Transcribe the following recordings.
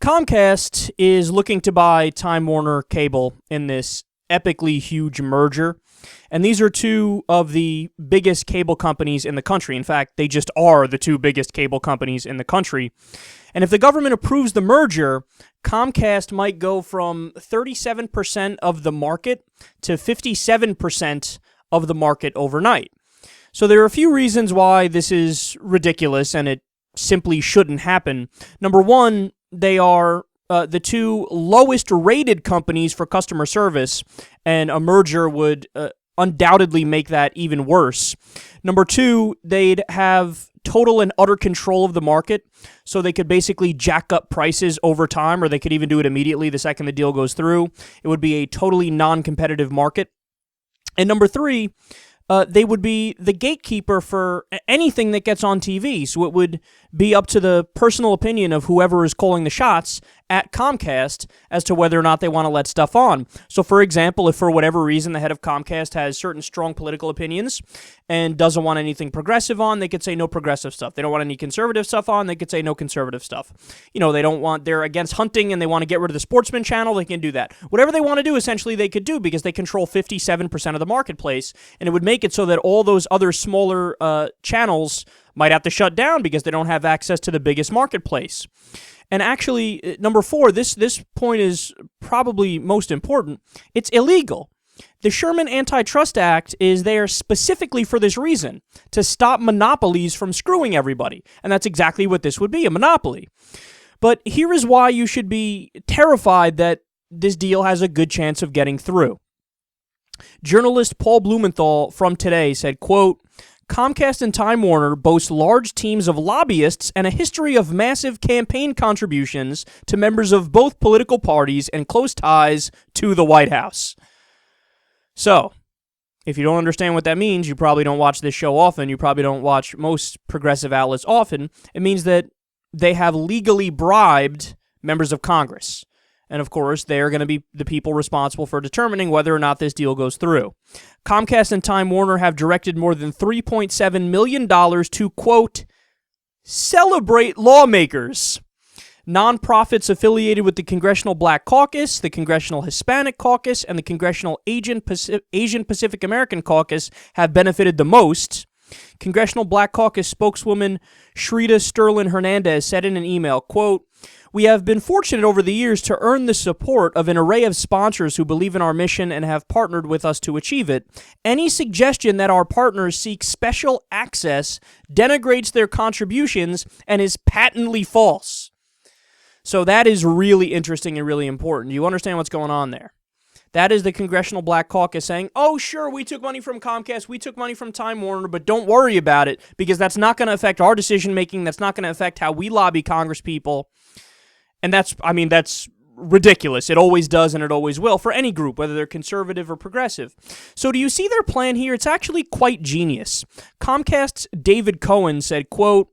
Comcast is looking to buy Time Warner Cable in this epically huge merger. And these are two of the biggest cable companies in the country. In fact, they just are the two biggest cable companies in the country. And if the government approves the merger, Comcast might go from 37% of the market to 57% of the market overnight. So there are a few reasons why this is ridiculous and it simply shouldn't happen. Number one, they are the two lowest rated companies for customer service, and a merger would undoubtedly make that even worse. Number two, they'd have total and utter control of the market, so they could basically jack up prices over time, or they could even do it immediately the second the deal goes through. It would be a totally non-competitive market. And number three, they would be the gatekeeper for anything that gets on TV, so it would be up to the personal opinion of whoever is calling the shots at Comcast as to whether or not they want to let stuff on. So, for example, if for whatever reason the head of Comcast has certain strong political opinions and doesn't want anything progressive on, they could say no progressive stuff. They don't want any conservative stuff on, they could say no conservative stuff. You know, they're against hunting and they want to get rid of the Sportsman channel, they can do that. Whatever they want to do, essentially, they could do because they control 57% of the marketplace, and it would make it so that all those other smaller channels might have to shut down because they don't have access to the biggest marketplace. And actually, number four, this point is probably most important. It's illegal. The Sherman Antitrust Act is there specifically for this reason, to stop monopolies from screwing everybody. And that's exactly what this would be, a monopoly. But here is why you should be terrified that this deal has a good chance of getting through. Journalist Paul Blumenthal from Today said, quote, Comcast and Time Warner boast large teams of lobbyists and a history of massive campaign contributions to members of both political parties and close ties to the White House. So, if you don't understand what that means, you probably don't watch this show often, you probably don't watch most progressive outlets often. It means that they have legally bribed members of Congress. And of course, they're going to be the people responsible for determining whether or not this deal goes through. Comcast and Time Warner have directed more than $3.7 million to, quote, celebrate lawmakers. Nonprofits affiliated with the Congressional Black Caucus, the Congressional Hispanic Caucus, and the Congressional Asian Pacific American Caucus have benefited the most. Congressional Black Caucus spokeswoman Shrita Sterling Hernandez said in an email, quote, we have been fortunate over the years to earn the support of an array of sponsors who believe in our mission and have partnered with us to achieve it. Any suggestion that our partners seek special access denigrates their contributions and is patently false. So that is really interesting and really important. You understand what's going on there? That is the Congressional Black Caucus saying, oh, sure, we took money from Comcast, we took money from Time Warner, but don't worry about it because that's not going to affect our decision-making, that's not going to affect how we lobby Congress people. And that's ridiculous. It always does and it always will for any group, whether they're conservative or progressive. So do you see their plan here? It's actually quite genius. Comcast's David Cohen said, quote,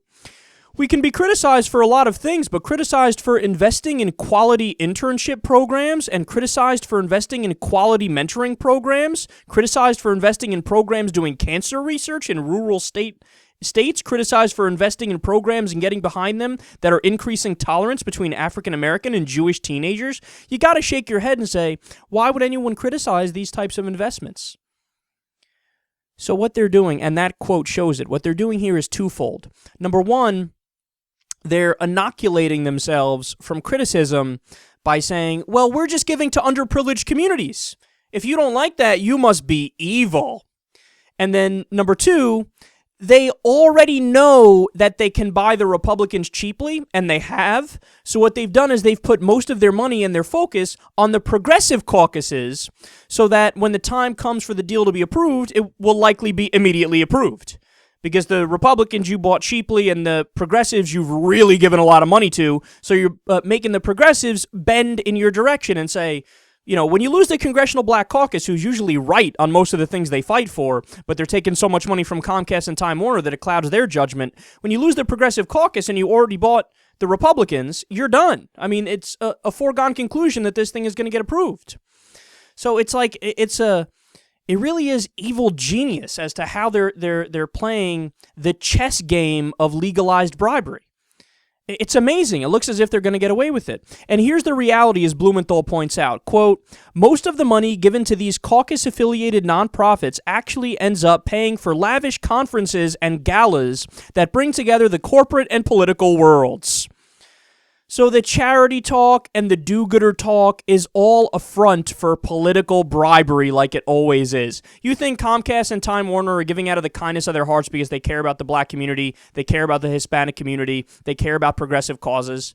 we can be criticized for a lot of things, but criticized for investing in quality internship programs and criticized for investing in quality mentoring programs, criticized for investing in programs doing cancer research in rural states, criticized for investing in programs and getting behind them that are increasing tolerance between African American and Jewish teenagers. You got to shake your head and say, why would anyone criticize these types of investments? So what they're doing, and that quote shows it, what they're doing here is twofold. Number one, they're inoculating themselves from criticism by saying, well, we're just giving to underprivileged communities. If you don't like that, you must be evil. And then number two, they already know that they can buy the Republicans cheaply, and they have. So what they've done is they've put most of their money and their focus on the progressive caucuses so that when the time comes for the deal to be approved, it will likely be immediately approved. Because the Republicans you bought cheaply and the progressives you've really given a lot of money to, so you're making the progressives bend in your direction and say, you know, when you lose the Congressional Black Caucus, who's usually right on most of the things they fight for, but they're taking so much money from Comcast and Time Warner that it clouds their judgment. When you lose the Progressive Caucus and you already bought the Republicans, you're done. I mean, it's a foregone conclusion that this thing is going to get approved. So it's like, it really is evil genius as to how they're playing the chess game of legalized bribery. It's amazing. It looks as if they're going to get away with it. And here's the reality, as Blumenthal points out. Quote, most of the money given to these caucus-affiliated nonprofits actually ends up paying for lavish conferences and galas that bring together the corporate and political worlds. So the charity talk and the do-gooder talk is all a front for political bribery like it always is. You think Comcast and Time Warner are giving out of the kindness of their hearts because they care about the black community, they care about the Hispanic community, they care about progressive causes?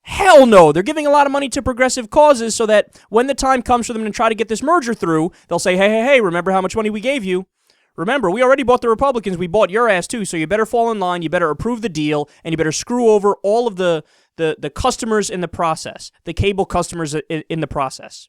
Hell no! They're giving a lot of money to progressive causes so that when the time comes for them to try to get this merger through, they'll say, hey, remember how much money we gave you? Remember, we already bought the Republicans, we bought your ass too, so you better fall in line, you better approve the deal, and you better screw over all of the customers in the process, the cable customers in the process.